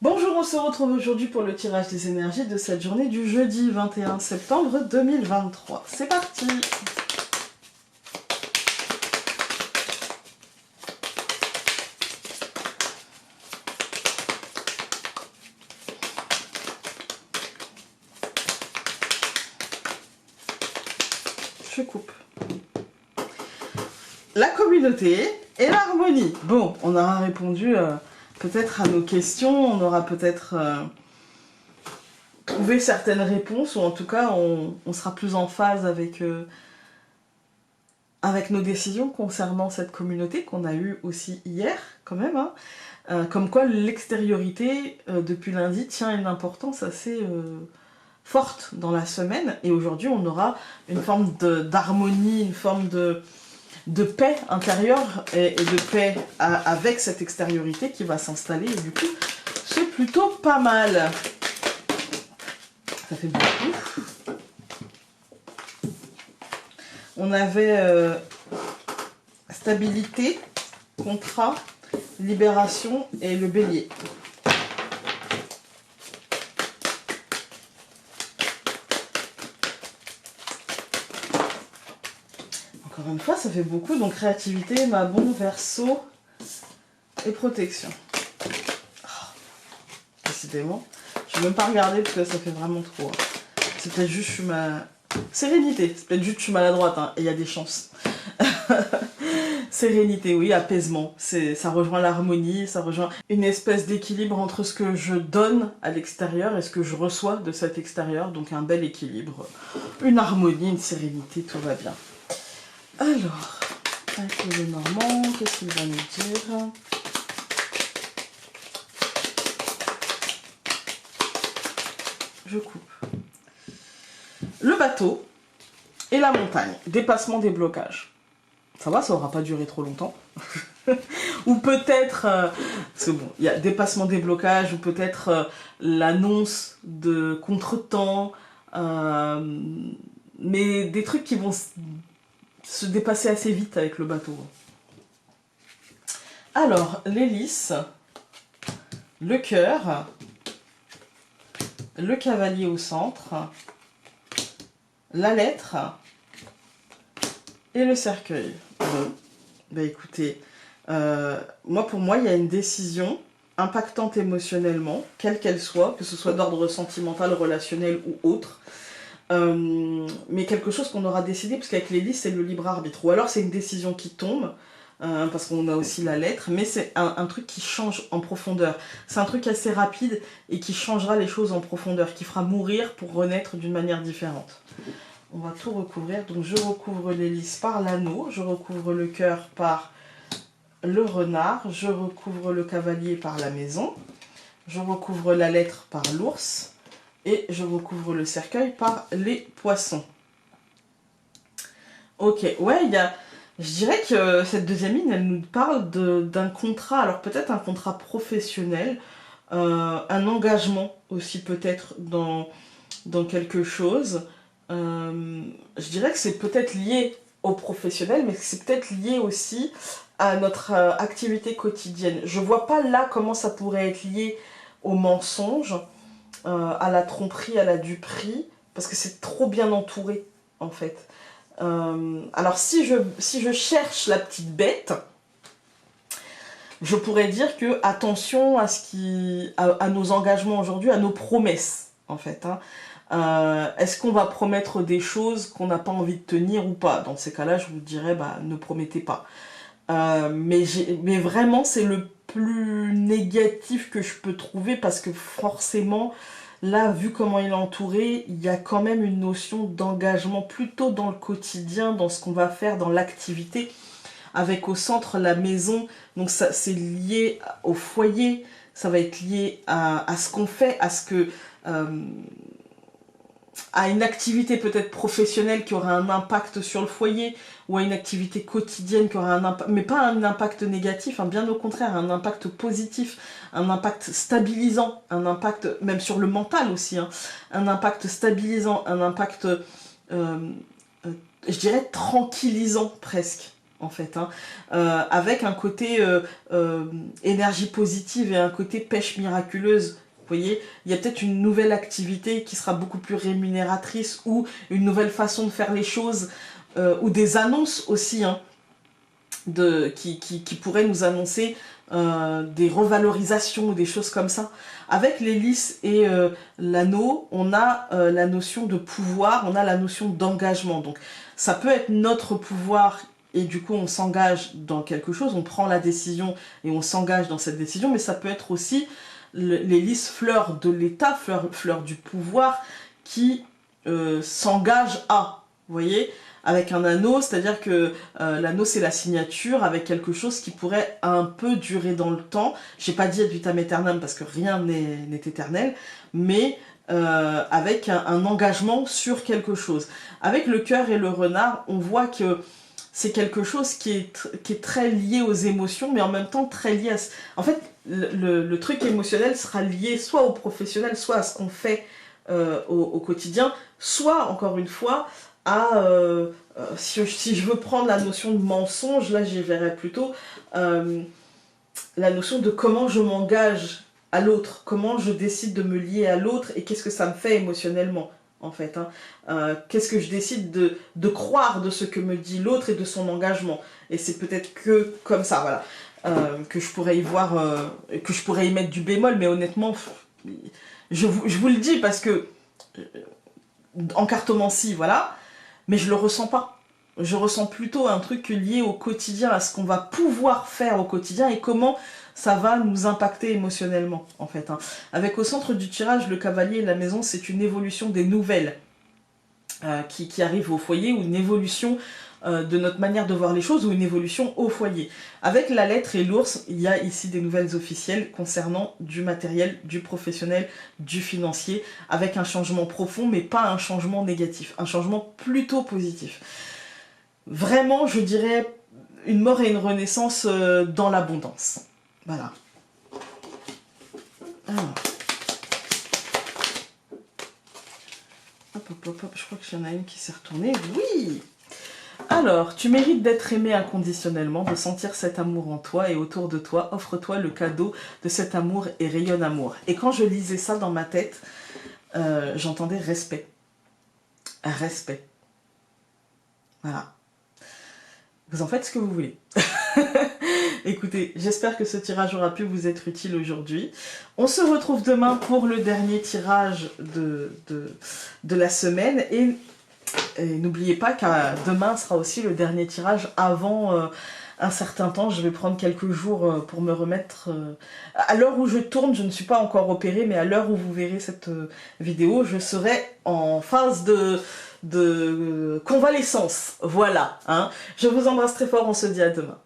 Bonjour, on se retrouve aujourd'hui pour le tirage des énergies de cette journée du jeudi 21 septembre 2023. C'est parti! Je coupe. La communauté et l'harmonie. Bon, on aura répondu peut-être à nos questions, on aura peut-être trouvé certaines réponses, ou en tout cas on sera plus en phase avec nos décisions concernant cette communauté qu'on a eue aussi hier, quand même. Hein. Comme quoi l'extériorité, depuis lundi, tient une importance assez forte dans la semaine. Et aujourd'hui, on aura une forme d'harmonie, une forme de paix intérieure et de paix avec cette extériorité qui va s'installer. Et du coup, c'est plutôt pas mal. Ça fait beaucoup. On avait stabilité, contrat, libération et le bélier. Encore une fois, ça fait beaucoup. Donc créativité, Mabon, Verseau et protection. Oh, décidément. Je ne vais même pas regarder parce que ça fait vraiment trop. C'est peut-être juste je suis sérénité. C'est peut-être juste je suis maladroite. Hein, et il y a des chances. Sérénité, oui, apaisement. Ça rejoint l'harmonie, ça rejoint une espèce d'équilibre entre ce que je donne à l'extérieur et ce que je reçois de cet extérieur. Donc un bel équilibre, une harmonie, une sérénité, tout va bien. Alors, avec le Normand, qu'est-ce qu'il va nous dire? Je coupe. Le bateau et la montagne. Dépassement des blocages. Ça va, ça aura pas duré trop longtemps. Ou peut-être, parce que bon, il y a dépassement des blocages, ou peut-être l'annonce de contretemps, mais des trucs qui vont se dépasser assez vite avec le bateau. Alors, l'hélice, le cœur, le cavalier au centre, la lettre et le cercueil. Bon, bah écoutez, pour moi, il y a une décision impactante émotionnellement, quelle qu'elle soit, que ce soit d'ordre sentimental, relationnel ou autre, mais quelque chose qu'on aura décidé, parce qu'avec l'hélice, c'est le libre arbitre. Ou alors c'est une décision qui tombe, parce qu'on a aussi la lettre, mais c'est un truc qui change en profondeur. C'est un truc assez rapide et qui changera les choses en profondeur, qui fera mourir pour renaître d'une manière différente. On va tout recouvrir. Donc je recouvre l'hélice par l'anneau, je recouvre le cœur par le renard, je recouvre le cavalier par la maison, je recouvre la lettre par l'ours, et je recouvre le cercueil par les poissons. Ok, ouais, je dirais que cette deuxième ligne, elle nous parle d'un contrat, alors peut-être un contrat professionnel, un engagement aussi peut-être dans quelque chose. Je dirais que c'est peut-être lié au professionnel, mais c'est peut-être lié aussi à notre activité quotidienne. Je vois pas là comment ça pourrait être lié au mensonge, à la tromperie, à la duperie, parce que c'est trop bien entouré, en fait. Alors si je cherche la petite bête, je pourrais dire que attention à nos engagements aujourd'hui, à nos promesses, en fait. Hein. Est-ce qu'on va promettre des choses qu'on n'a pas envie de tenir ou pas? Dans ces cas-là, je vous dirais, ne promettez pas. Mais vraiment, c'est le plus négatif que je peux trouver, parce que forcément, là, vu comment il est entouré, il y a quand même une notion d'engagement plutôt dans le quotidien, dans ce qu'on va faire, dans l'activité, avec au centre la maison. Donc ça, c'est lié au foyer, ça va être lié à ce qu'on fait, à une activité peut-être professionnelle qui aura un impact sur le foyer, ou à une activité quotidienne qui aura un impact, mais pas un impact négatif, hein, bien au contraire, un impact positif, un impact stabilisant, un impact même sur le mental aussi, hein, un impact stabilisant, un impact, je dirais, tranquillisant presque. en fait, hein, avec un côté énergie positive et un côté pêche miraculeuse. Vous voyez, il y a peut-être une nouvelle activité qui sera beaucoup plus rémunératrice ou une nouvelle façon de faire les choses ou des annonces aussi, hein, qui pourraient nous annoncer des revalorisations ou des choses comme ça. Avec l'hélice et l'anneau, on a la notion de pouvoir, on a la notion d'engagement. Donc ça peut être notre pouvoir et du coup on s'engage dans quelque chose, on prend la décision et on s'engage dans cette décision, mais ça peut être aussi l'hélice fleur de l'État, fleur du pouvoir qui s'engage à, vous voyez, avec un anneau, c'est-à-dire que l'anneau c'est la signature avec quelque chose qui pourrait un peu durer dans le temps. J'ai pas dit ad vitam aeternam parce que rien n'est éternel, mais avec un engagement sur quelque chose. Avec le cœur et le renard, on voit que c'est quelque chose qui est très lié aux émotions, mais en même temps très lié à... En fait, le truc émotionnel sera lié soit au professionnel, soit à ce qu'on fait au quotidien, soit, encore une fois, à... si je veux prendre la notion de mensonge, là j'y verrais plutôt la notion de comment je m'engage à l'autre, comment je décide de me lier à l'autre et qu'est-ce que ça me fait émotionnellement, en fait. Hein. Qu'est-ce que je décide de croire de ce que me dit l'autre et de son engagement. Et c'est peut-être que comme ça, voilà, que je pourrais y voir, que je pourrais y mettre du bémol, mais honnêtement, je vous le dis parce que en cartomancie, voilà, mais je le ressens pas. Je ressens plutôt un truc lié au quotidien, à ce qu'on va pouvoir faire au quotidien et comment ça va nous impacter émotionnellement, en fait. Hein. Avec au centre du tirage, le cavalier et la maison, c'est une évolution des nouvelles qui arrivent au foyer, ou une évolution de notre manière de voir les choses, ou une évolution au foyer. Avec la lettre et l'ours, il y a ici des nouvelles officielles concernant du matériel, du professionnel, du financier, avec un changement profond, mais pas un changement négatif, un changement plutôt positif. Vraiment, je dirais, une mort et une renaissance dans l'abondance. Voilà. Alors. Hop, je crois qu'il y en a une qui s'est retournée. Oui! Alors, tu mérites d'être aimé inconditionnellement, de sentir cet amour en toi et autour de toi. Offre-toi le cadeau de cet amour et rayonne amour. Et quand je lisais ça dans ma tête, j'entendais respect. Respect. Voilà. Vous en faites ce que vous voulez. Écoutez, j'espère que ce tirage aura pu vous être utile aujourd'hui. On se retrouve demain pour le dernier tirage de la semaine. Et n'oubliez pas que demain sera aussi le dernier tirage avant un certain temps. Je vais prendre quelques jours pour me remettre... À l'heure où je tourne, je ne suis pas encore opérée, mais à l'heure où vous verrez cette vidéo, je serai en phase de convalescence. Voilà. Hein. Je vous embrasse très fort, on se dit à demain.